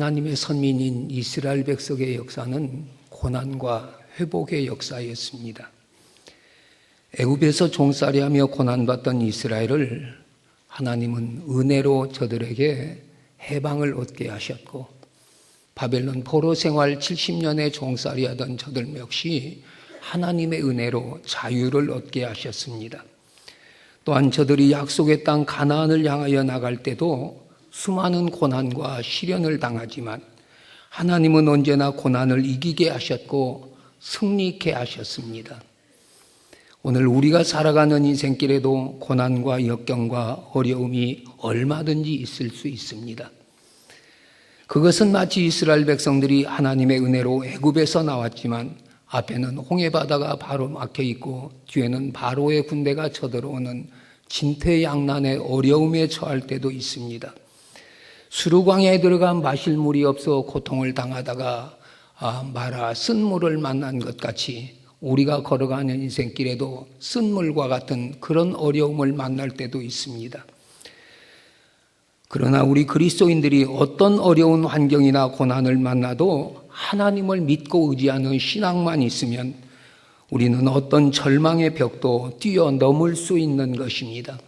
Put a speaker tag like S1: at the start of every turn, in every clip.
S1: 하나님의 선민인 이스라엘 백성의 역사는 고난과 회복의 역사였습니다. 애굽에서 종살이하며 고난받던 이스라엘을 하나님은 은혜로 저들에게 해방을 얻게 하셨고, 바벨론 포로 생활 70년의 종살이하던 저들 역시 하나님의 은혜로 자유를 얻게 하셨습니다. 또한 저들이 약속의 땅 가나안을 향하여 나갈 때도 수많은 고난과 시련을 당하지만 하나님은 언제나 고난을 이기게 하셨고 승리케 하셨습니다. 오늘 우리가 살아가는 인생길에도 고난과 역경과 어려움이 얼마든지 있을 수 있습니다. 그것은 마치 이스라엘 백성들이 하나님의 은혜로 애굽에서 나왔지만 앞에는 홍해바다가 바로 막혀 있고 뒤에는 바로의 군대가 쳐들어오는 진퇴양난의 어려움에 처할 때도 있습니다. 수르광야에 들어가 마실 물이 없어 고통을 당하다가 마라 쓴 물을 만난 것 같이 우리가 걸어가는 인생길에도 쓴 물과 같은 그런 어려움을 만날 때도 있습니다. 그러나 우리 그리스도인들이 어떤 어려운 환경이나 고난을 만나도 하나님을 믿고 의지하는 신앙만 있으면 우리는 어떤 절망의 벽도 뛰어넘을 수 있는 것입니다.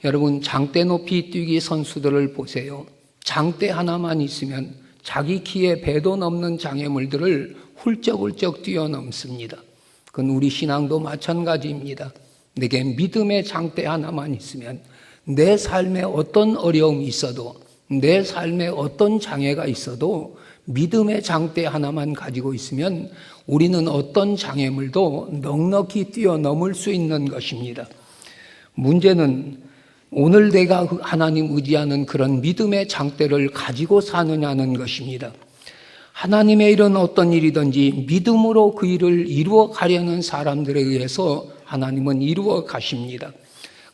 S1: 여러분, 장대 높이 뛰기 선수들을 보세요. 장대 하나만 있으면 자기 키에 배도 넘는 장애물들을 훌쩍훌쩍 뛰어넘습니다. 그건 우리 신앙도 마찬가지입니다. 내게 믿음의 장대 하나만 있으면 내 삶에 어떤 어려움이 있어도, 내 삶에 어떤 장애가 있어도 믿음의 장대 하나만 가지고 있으면 우리는 어떤 장애물도 넉넉히 뛰어넘을 수 있는 것입니다. 문제는 오늘 내가 하나님 의지하는 그런 믿음의 장대를 가지고 사느냐는 것입니다. 하나님의 일은 어떤 일이든지 믿음으로 그 일을 이루어 가려는 사람들에 의해서 하나님은 이루어 가십니다.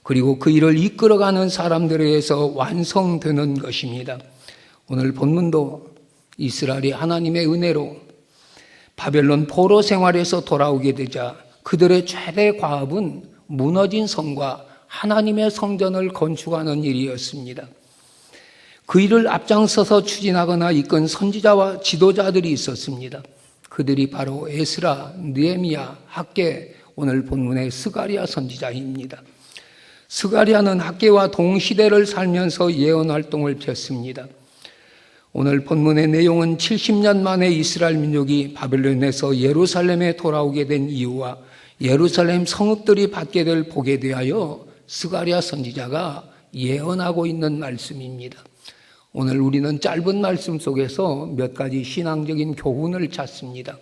S1: 그리고 그 일을 이끌어가는 사람들에 의해서 완성되는 것입니다. 오늘 본문도 이스라엘이 하나님의 은혜로 바벨론 포로 생활에서 돌아오게 되자 그들의 최대 과업은 무너진 성과 하나님의 성전을 건축하는 일이었습니다. 그 일을 앞장서서 추진하거나 이끈 선지자와 지도자들이 있었습니다. 그들이 바로 에스라, 느헤미야, 학개, 오늘 본문의 스가랴 선지자입니다. 스가랴는 학개와 동시대를 살면서 예언 활동을 폈습니다. 오늘 본문의 내용은 70년 만에 이스라엘 민족이 바벨론에서 예루살렘에 돌아오게 된 이유와 예루살렘 성읍들이 받게 될 복에 대하여 스가랴 선지자가 예언하고 있는 말씀입니다. 오늘 우리는 짧은 말씀 속에서 몇 가지 신앙적인 교훈을 찾습니다.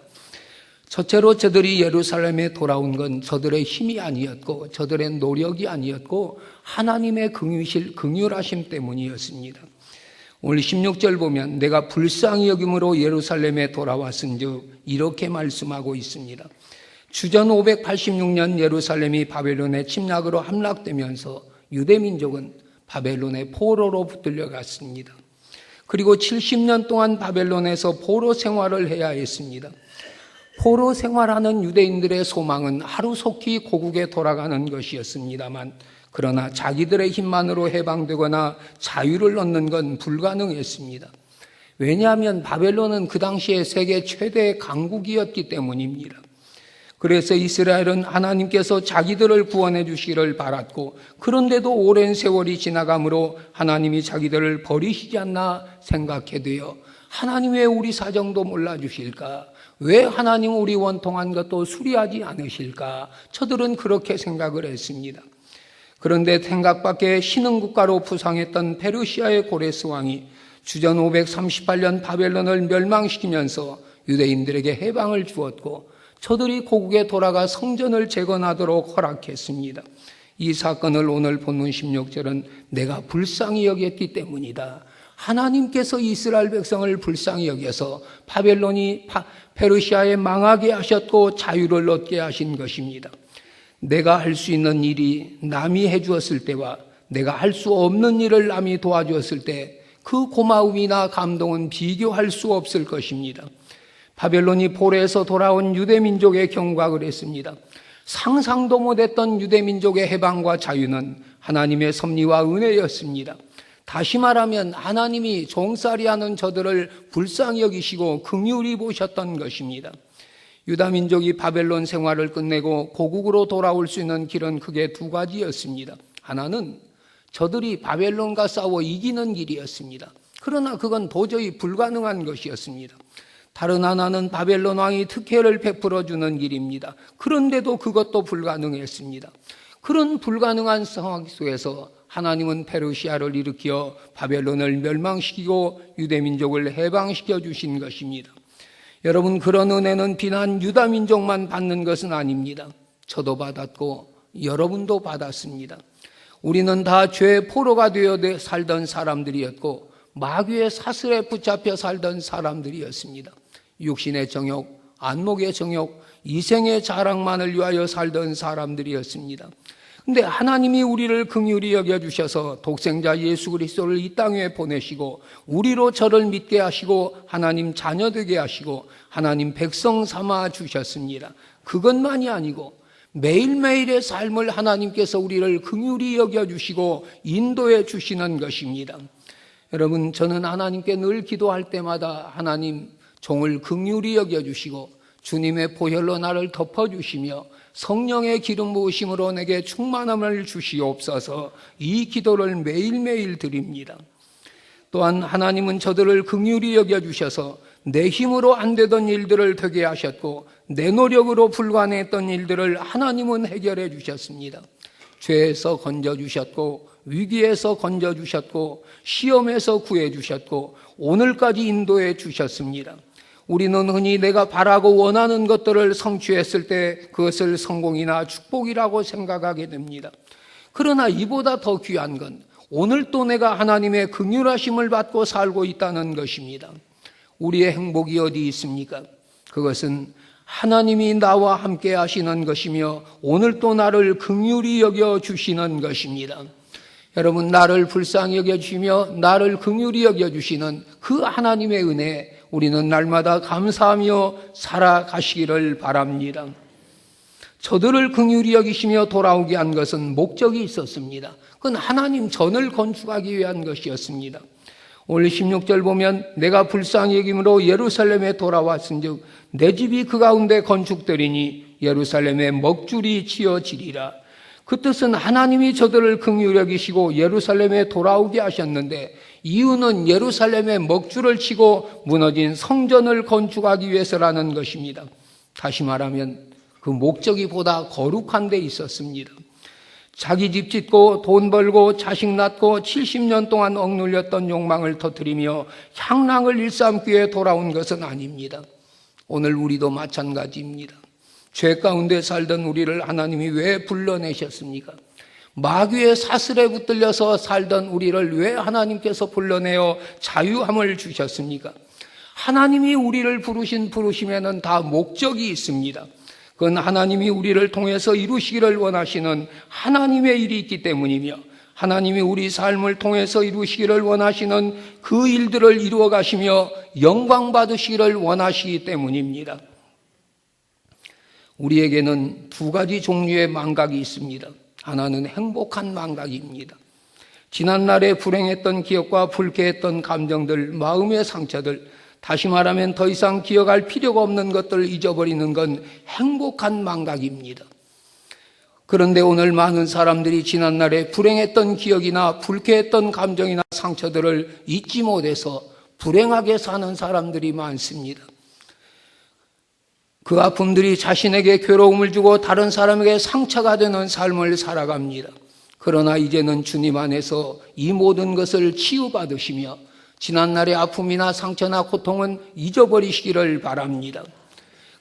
S1: 첫째로 저들이 예루살렘에 돌아온 건 저들의 힘이 아니었고 저들의 노력이 아니었고 하나님의 긍휼하심 때문이었습니다. 오늘 16절 보면 내가 불쌍히 여김으로 예루살렘에 돌아왔은즉 이렇게 말씀하고 있습니다. 주전 586년 예루살렘이 바벨론의 침략으로 함락되면서 유대민족은 바벨론의 포로로 붙들려갔습니다. 그리고 70년 동안 바벨론에서 포로 생활을 해야 했습니다. 포로 생활하는 유대인들의 소망은 하루속히 고국에 돌아가는 것이었습니다만 그러나 자기들의 힘만으로 해방되거나 자유를 얻는 건 불가능했습니다. 왜냐하면 바벨론은 그 당시에 세계 최대의 강국이었기 때문입니다. 그래서 이스라엘은 하나님께서 자기들을 구원해 주시기를 바랐고 그런데도 오랜 세월이 지나가므로 하나님이 자기들을 버리시지 않나 생각해 되어 하나님 왜 우리 사정도 몰라주실까? 왜 하나님 우리 원통한 것도 수리하지 않으실까? 저들은 그렇게 생각을 했습니다. 그런데 생각밖에 신흥국가로 부상했던 페르시아의 고레스 왕이 주전 538년 바벨론을 멸망시키면서 유대인들에게 해방을 주었고 저들이 고국에 돌아가 성전을 재건하도록 허락했습니다. 이 사건을 오늘 본문 16절은 내가 불쌍히 여겼기 때문이다. 하나님께서 이스라엘 백성을 불쌍히 여겨서 바벨론이 페르시아에 망하게 하셨고 자유를 얻게 하신 것입니다. 내가 할 수 있는 일이 남이 해주었을 때와 내가 할 수 없는 일을 남이 도와주었을 때 그 고마움이나 감동은 비교할 수 없을 것입니다. 바벨론이 포로에서 돌아온 유대민족의 경각을 했습니다. 상상도 못했던 유대민족의 해방과 자유는 하나님의 섭리와 은혜였습니다. 다시 말하면 하나님이 종살이하는 저들을 불쌍히 여기시고 긍휼히 보셨던 것입니다. 유다민족이 바벨론 생활을 끝내고 고국으로 돌아올 수 있는 길은 크게 두 가지였습니다. 하나는 저들이 바벨론과 싸워 이기는 길이었습니다. 그러나 그건 도저히 불가능한 것이었습니다. 다른 하나는 바벨론 왕이 특혜를 베풀어 주는 길입니다. 그런데도 그것도 불가능했습니다. 그런 불가능한 상황 속에서 하나님은 페르시아를 일으켜 바벨론을 멸망시키고 유대민족을 해방시켜 주신 것입니다. 여러분, 그런 은혜는 비단 유다민족만 받는 것은 아닙니다. 저도 받았고 여러분도 받았습니다. 우리는 다 죄의 포로가 되어 살던 사람들이었고 마귀의 사슬에 붙잡혀 살던 사람들이었습니다. 육신의 정욕, 안목의 정욕, 이생의 자랑만을 위하여 살던 사람들이었습니다. 그런데 하나님이 우리를 긍휼히 여겨주셔서 독생자 예수 그리스도를 이 땅에 보내시고 우리로 저를 믿게 하시고 하나님 자녀 되게 하시고 하나님 백성 삼아 주셨습니다. 그것만이 아니고 매일매일의 삶을 하나님께서 우리를 긍휼히 여겨주시고 인도해 주시는 것입니다. 여러분, 저는 하나님께 늘 기도할 때마다 하나님 종을 긍휼히 여겨주시고 주님의 보혈로 나를 덮어주시며 성령의 기름 부으심으로 내게 충만함을 주시옵소서, 이 기도를 매일매일 드립니다. 또한 하나님은 저들을 긍휼히 여겨주셔서 내 힘으로 안 되던 일들을 되게 하셨고 내 노력으로 불가능했던 일들을 하나님은 해결해 주셨습니다. 죄에서 건져주셨고 위기에서 건져주셨고 시험에서 구해주셨고 오늘까지 인도해 주셨습니다. 우리는 흔히 내가 바라고 원하는 것들을 성취했을 때 그것을 성공이나 축복이라고 생각하게 됩니다. 그러나 이보다 더 귀한 건 오늘 또 내가 하나님의 긍휼하심을 받고 살고 있다는 것입니다. 우리의 행복이 어디 있습니까? 그것은 하나님이 나와 함께 하시는 것이며 오늘 또 나를 긍휼히 여겨주시는 것입니다. 여러분, 나를 불쌍히 여겨주시며 나를 긍휼히 여겨주시는 그 하나님의 은혜에 우리는 날마다 감사하며 살아가시기를 바랍니다. 저들을 긍휼히 여기시며 돌아오게 한 것은 목적이 있었습니다. 그건 하나님 전을 건축하기 위한 것이었습니다. 오늘 16절 보면 내가 불쌍히 여김으로 예루살렘에 돌아왔은즉 내 집이 그 가운데 건축되리니 예루살렘에 먹줄이 지어지리라. 그 뜻은 하나님이 저들을 긍휼히 여기시고 예루살렘에 돌아오게 하셨는데 이유는 예루살렘에 먹줄을 치고 무너진 성전을 건축하기 위해서라는 것입니다. 다시 말하면 그 목적이 보다 거룩한 데 있었습니다. 자기 집 짓고 돈 벌고 자식 낳고 70년 동안 억눌렸던 욕망을 터뜨리며 향락을 일삼기에 돌아온 것은 아닙니다. 오늘 우리도 마찬가지입니다. 죄 가운데 살던 우리를 하나님이 왜 불러내셨습니까? 마귀의 사슬에 붙들려서 살던 우리를 왜 하나님께서 불러내어 자유함을 주셨습니까? 하나님이 우리를 부르신 부르심에는 다 목적이 있습니다. 그건 하나님이 우리를 통해서 이루시기를 원하시는 하나님의 일이 있기 때문이며 하나님이 우리 삶을 통해서 이루시기를 원하시는 그 일들을 이루어 가시며 영광 받으시기를 원하시기 때문입니다. 우리에게는 두 가지 종류의 망각이 있습니다. 하나는 행복한 망각입니다. 지난날에 불행했던 기억과 불쾌했던 감정들, 마음의 상처들, 다시 말하면 더 이상 기억할 필요가 없는 것들을 잊어버리는 건 행복한 망각입니다. 그런데 오늘 많은 사람들이 지난날에 불행했던 기억이나 불쾌했던 감정이나 상처들을 잊지 못해서 불행하게 사는 사람들이 많습니다. 그 아픔들이 자신에게 괴로움을 주고 다른 사람에게 상처가 되는 삶을 살아갑니다. 그러나 이제는 주님 안에서 이 모든 것을 치유받으시며 지난날의 아픔이나 상처나 고통은 잊어버리시기를 바랍니다.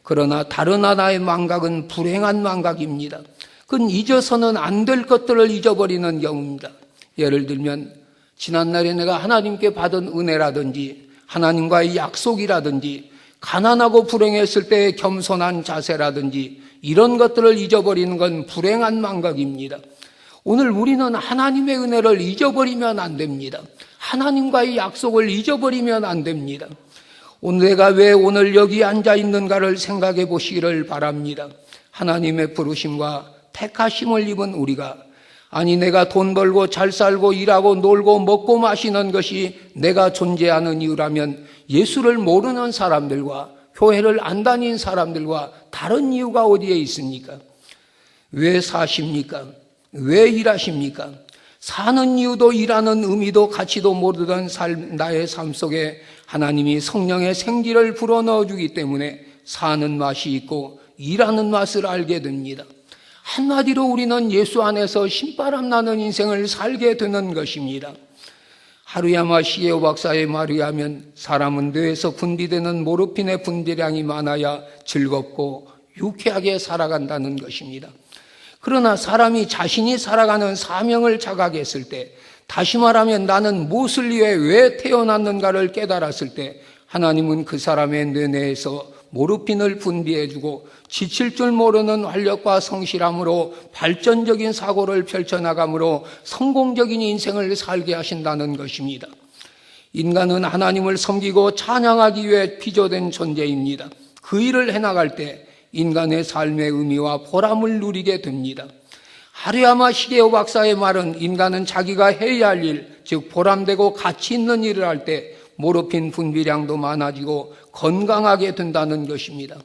S1: 그러나 다른 하나의 망각은 불행한 망각입니다. 그건 잊어서는 안 될 것들을 잊어버리는 경우입니다. 예를 들면 지난날에 내가 하나님께 받은 은혜라든지 하나님과의 약속이라든지 가난하고 불행했을 때의 겸손한 자세라든지 이런 것들을 잊어버리는 건 불행한 망각입니다. 오늘 우리는 하나님의 은혜를 잊어버리면 안 됩니다. 하나님과의 약속을 잊어버리면 안 됩니다. 오늘 내가 왜 오늘 여기 앉아 있는가를 생각해 보시기를 바랍니다. 하나님의 부르심과 택하심을 입은 우리가 아니 내가 돈 벌고 잘 살고 일하고 놀고 먹고 마시는 것이 내가 존재하는 이유라면 예수를 모르는 사람들과 교회를 안 다닌 사람들과 다른 이유가 어디에 있습니까? 왜 사십니까? 왜 일하십니까? 사는 이유도 일하는 의미도 가치도 모르던 나의 삶 속에 하나님이 성령의 생기를 불어넣어 주기 때문에 사는 맛이 있고 일하는 맛을 알게 됩니다. 한마디로 우리는 예수 안에서 신바람 나는 인생을 살게 되는 것입니다. 하루야마 시게오 박사의 말에 의하면 사람은 뇌에서 분비되는 모르핀의 분비량이 많아야 즐겁고 유쾌하게 살아간다는 것입니다. 그러나 사람이 자신이 살아가는 사명을 자각했을 때, 다시 말하면 나는 무엇을 위해 왜 태어났는가를 깨달았을 때 하나님은 그 사람의 뇌내에서 모르핀을 분비해주고 지칠 줄 모르는 활력과 성실함으로 발전적인 사고를 펼쳐나감으로 성공적인 인생을 살게 하신다는 것입니다. 인간은 하나님을 섬기고 찬양하기 위해 피조된 존재입니다. 그 일을 해나갈 때 인간의 삶의 의미와 보람을 누리게 됩니다. 하루야마 시게오 박사의 말은 인간은 자기가 해야 할 일, 즉 보람되고 가치 있는 일을 할 때 모르핀 분비량도 많아지고 건강하게 된다는 것입니다.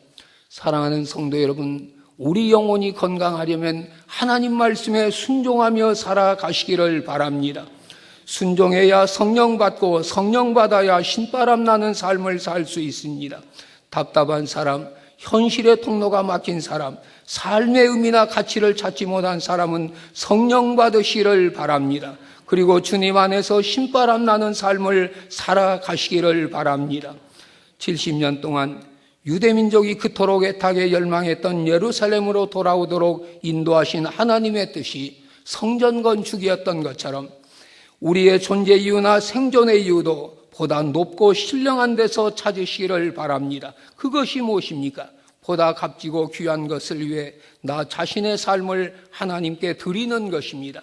S1: 사랑하는 성도 여러분, 우리 영혼이 건강하려면 하나님 말씀에 순종하며 살아가시기를 바랍니다. 순종해야 성령 받고 성령 받아야 신바람 나는 삶을 살 수 있습니다. 답답한 사람, 현실의 통로가 막힌 사람, 삶의 의미나 가치를 찾지 못한 사람은 성령 받으시기를 바랍니다. 그리고 주님 안에서 신바람 나는 삶을 살아가시기를 바랍니다. 70년 동안 유대민족이 그토록 애타게 열망했던 예루살렘으로 돌아오도록 인도하신 하나님의 뜻이 성전 건축이었던 것처럼 우리의 존재 이유나 생존의 이유도 보다 높고 신령한 데서 찾으시기를 바랍니다. 그것이 무엇입니까? 보다 값지고 귀한 것을 위해 나 자신의 삶을 하나님께 드리는 것입니다.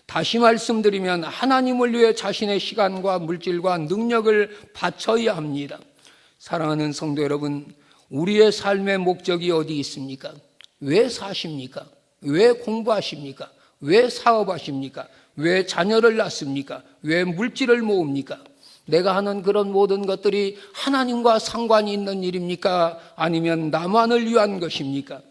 S1: 다시 말씀드리면 하나님을 위해 자신의 시간과 물질과 능력을 바쳐야 합니다. 사랑하는 성도 여러분, 우리의 삶의 목적이 어디 있습니까? 왜 사십니까? 왜 공부하십니까? 왜 사업하십니까? 왜 자녀를 낳습니까? 왜 물질을 모읍니까? 내가 하는 그런 모든 것들이 하나님과 상관이 있는 일입니까? 아니면 나만을 위한 것입니까?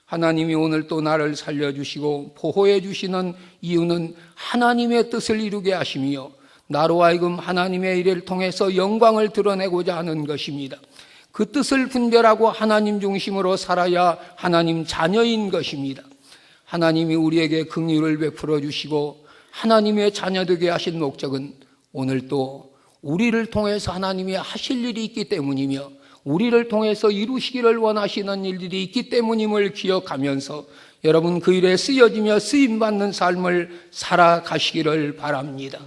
S1: 하나님이 오늘 또 나를 살려주시고 보호해 주시는 이유는 하나님의 뜻을 이루게 하시며 나로 하여금 하나님의 일을 통해서 영광을 드러내고자 하는 것입니다. 그 뜻을 분별하고 하나님 중심으로 살아야 하나님 자녀인 것입니다. 하나님이 우리에게 긍휼을 베풀어 주시고 하나님의 자녀 되게 하신 목적은 오늘 또 우리를 통해서 하나님이 하실 일이 있기 때문이며 우리를 통해서 이루시기를 원하시는 일들이 있기 때문임을 기억하면서 여러분 그 일에 쓰여지며 쓰임받는 삶을 살아가시기를 바랍니다.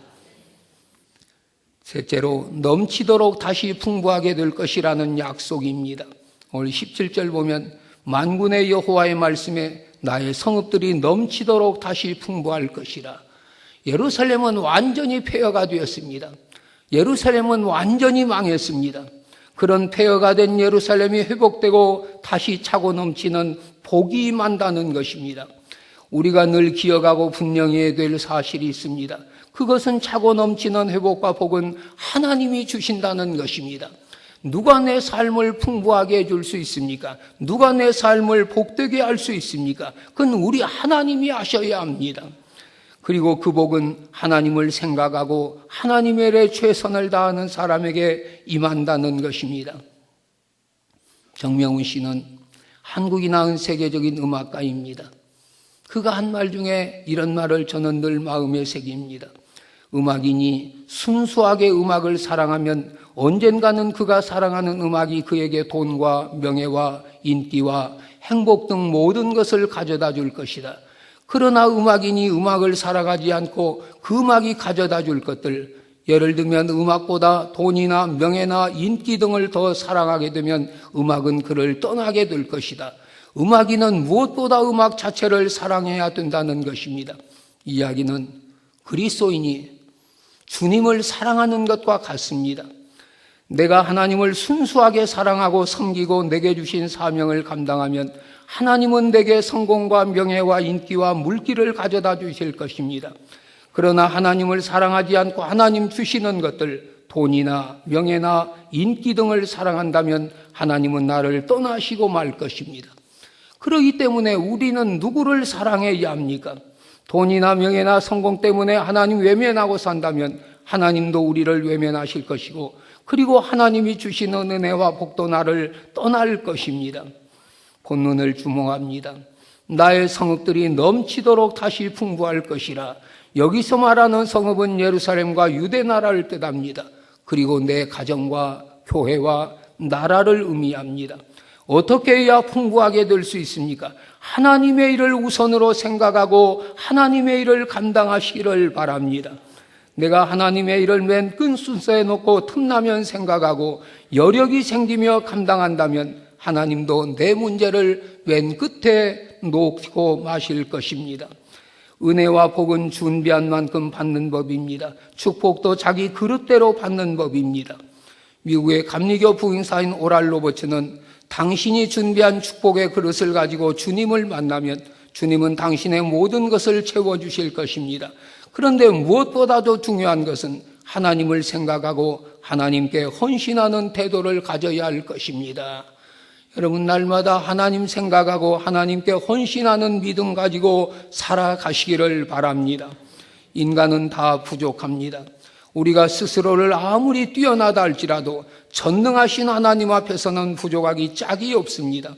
S1: 셋째로 넘치도록 다시 풍부하게 될 것이라는 약속입니다. 오늘 17절 보면 만군의 여호와의 말씀에 나의 성읍들이 넘치도록 다시 풍부할 것이라. 예루살렘은 완전히 폐허가 되었습니다. 예루살렘은 완전히 망했습니다. 그런 폐허가 된 예루살렘이 회복되고 다시 차고 넘치는 복이 임한다는 것입니다. 우리가 늘 기억하고 분명히 해야 될 사실이 있습니다. 그것은 차고 넘치는 회복과 복은 하나님이 주신다는 것입니다. 누가 내 삶을 풍부하게 해줄 수 있습니까? 누가 내 삶을 복되게 할 수 있습니까? 그건 우리 하나님이 하셔야 합니다. 그리고 그 복은 하나님을 생각하고 하나님의 일에 최선을 다하는 사람에게 임한다는 것입니다. 정명훈 씨는 한국이 낳은 세계적인 음악가입니다. 그가 한 말 중에 이런 말을 저는 늘 마음에 새깁니다. 음악인이 순수하게 음악을 사랑하면 언젠가는 그가 사랑하는 음악이 그에게 돈과 명예와 인기와 행복 등 모든 것을 가져다 줄 것이다. 그러나 음악인이 음악을 살아가지 않고 그 음악이 가져다 줄 것들, 예를 들면 음악보다 돈이나 명예나 인기 등을 더 사랑하게 되면 음악은 그를 떠나게 될 것이다. 음악인은 무엇보다 음악 자체를 사랑해야 된다는 것입니다. 이 이야기는 그리스도인이 주님을 사랑하는 것과 같습니다. 내가 하나님을 순수하게 사랑하고 섬기고 내게 주신 사명을 감당하면 하나님은 내게 성공과 명예와 인기와 물기를 가져다 주실 것입니다. 그러나 하나님을 사랑하지 않고 하나님 주시는 것들, 돈이나 명예나 인기 등을 사랑한다면 하나님은 나를 떠나시고 말 것입니다. 그렇기 때문에 우리는 누구를 사랑해야 합니까? 돈이나 명예나 성공 때문에 하나님 외면하고 산다면 하나님도 우리를 외면하실 것이고, 그리고 하나님이 주시는 은혜와 복도 나를 떠날 것입니다. 본문을 주목합니다. 나의 성읍들이 넘치도록 다시 풍부할 것이라. 여기서 말하는 성읍은 예루살렘과 유대 나라를 뜻합니다. 그리고 내 가정과 교회와 나라를 의미합니다. 어떻게 해야 풍부하게 될 수 있습니까? 하나님의 일을 우선으로 생각하고 하나님의 일을 감당하시기를 바랍니다. 내가 하나님의 일을 맨 끈 순서에 놓고 틈나면 생각하고 여력이 생기며 감당한다면 하나님도 내 문제를 맨 끝에 놓고 마실 것입니다. 은혜와 복은 준비한 만큼 받는 법입니다. 축복도 자기 그릇대로 받는 법입니다. 미국의 감리교 부인사인 오랄 로버츠는 당신이 준비한 축복의 그릇을 가지고 주님을 만나면 주님은 당신의 모든 것을 채워주실 것입니다. 그런데 무엇보다도 중요한 것은 하나님을 생각하고 하나님께 헌신하는 태도를 가져야 할 것입니다. 여러분, 날마다 하나님 생각하고 하나님께 헌신하는 믿음 가지고 살아가시기를 바랍니다. 인간은 다 부족합니다. 우리가 스스로를 아무리 뛰어나다 할지라도 전능하신 하나님 앞에서는 부족하기 짝이 없습니다.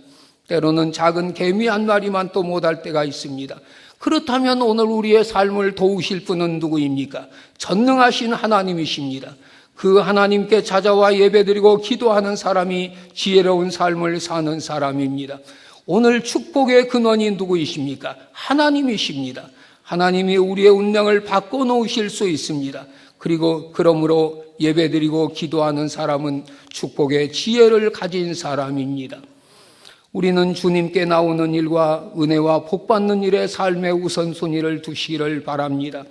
S1: 때로는 작은 개미 한 마리만 또 못할 때가 있습니다. 그렇다면 오늘 우리의 삶을 도우실 분은 누구입니까? 전능하신 하나님이십니다. 그 하나님께 찾아와 예배드리고 기도하는 사람이 지혜로운 삶을 사는 사람입니다. 오늘 축복의 근원이 누구이십니까? 하나님이십니다. 하나님이 우리의 운명을 바꿔놓으실 수 있습니다. 그리고 그러므로 예배드리고 기도하는 사람은 축복의 지혜를 가진 사람입니다. 우리는 주님께 나오는 일과 은혜와 복받는 일에 삶의 우선순위를 두시기를 바랍니다.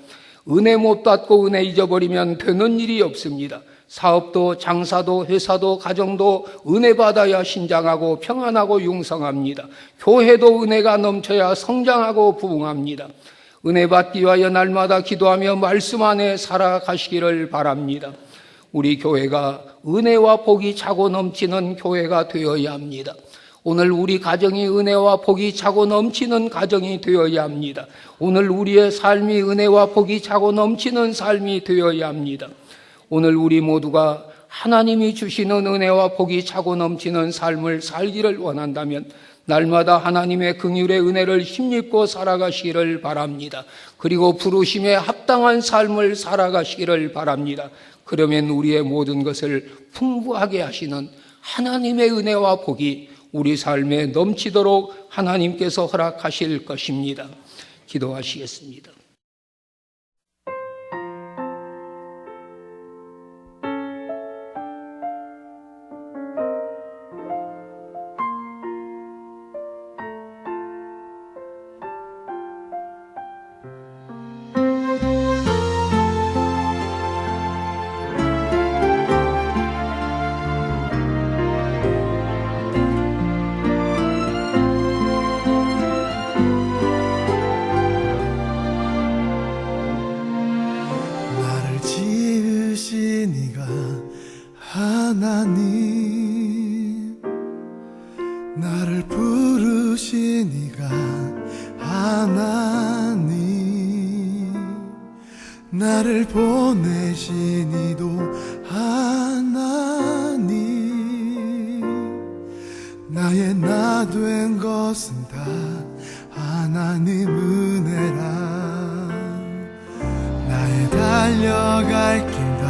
S1: 은혜 못 받고 은혜 잊어버리면 되는 일이 없습니다. 사업도 장사도 회사도 가정도 은혜 받아야 신장하고 평안하고 융성합니다. 교회도 은혜가 넘쳐야 성장하고 부흥합니다. 은혜 받기 위하여 날마다 기도하며 말씀 안에 살아가시기를 바랍니다. 우리 교회가 은혜와 복이 차고 넘치는 교회가 되어야 합니다. 오늘 우리 가정이 은혜와 복이 차고 넘치는 가정이 되어야 합니다. 오늘 우리의 삶이 은혜와 복이 차고 넘치는 삶이 되어야 합니다. 오늘 우리 모두가 하나님이 주시는 은혜와 복이 차고 넘치는 삶을 살기를 원한다면 날마다 하나님의 긍휼의 은혜를 힘입고 살아가시기를 바랍니다. 그리고 부르심에 합당한 삶을 살아가시기를 바랍니다. 그러면 우리의 모든 것을 풍부하게 하시는 하나님의 은혜와 복이 우리 삶에 넘치도록 하나님께서 허락하실 것입니다. 기도하시겠습니다.
S2: 하나님 나를 부르시니가 하나님 나를 보내시니도 하나님 나의 나 된 것은 다 하나님 은혜라 나의 달려갈 길 다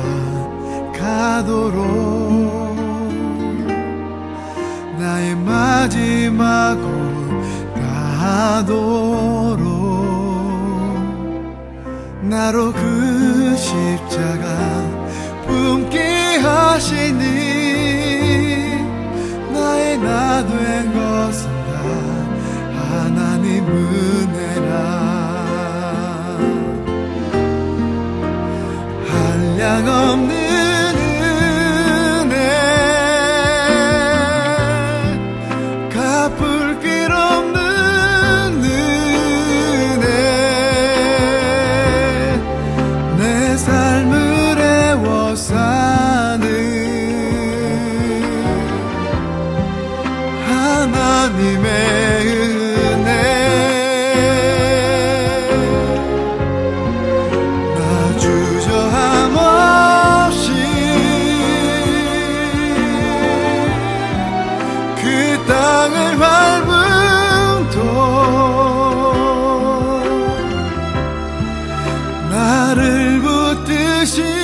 S2: 가도록 나의 마지막으로 가도록 나로 그 십자가 품게 하시니 나의 나 된 것은 다 하나님 은혜라 한량없는 대신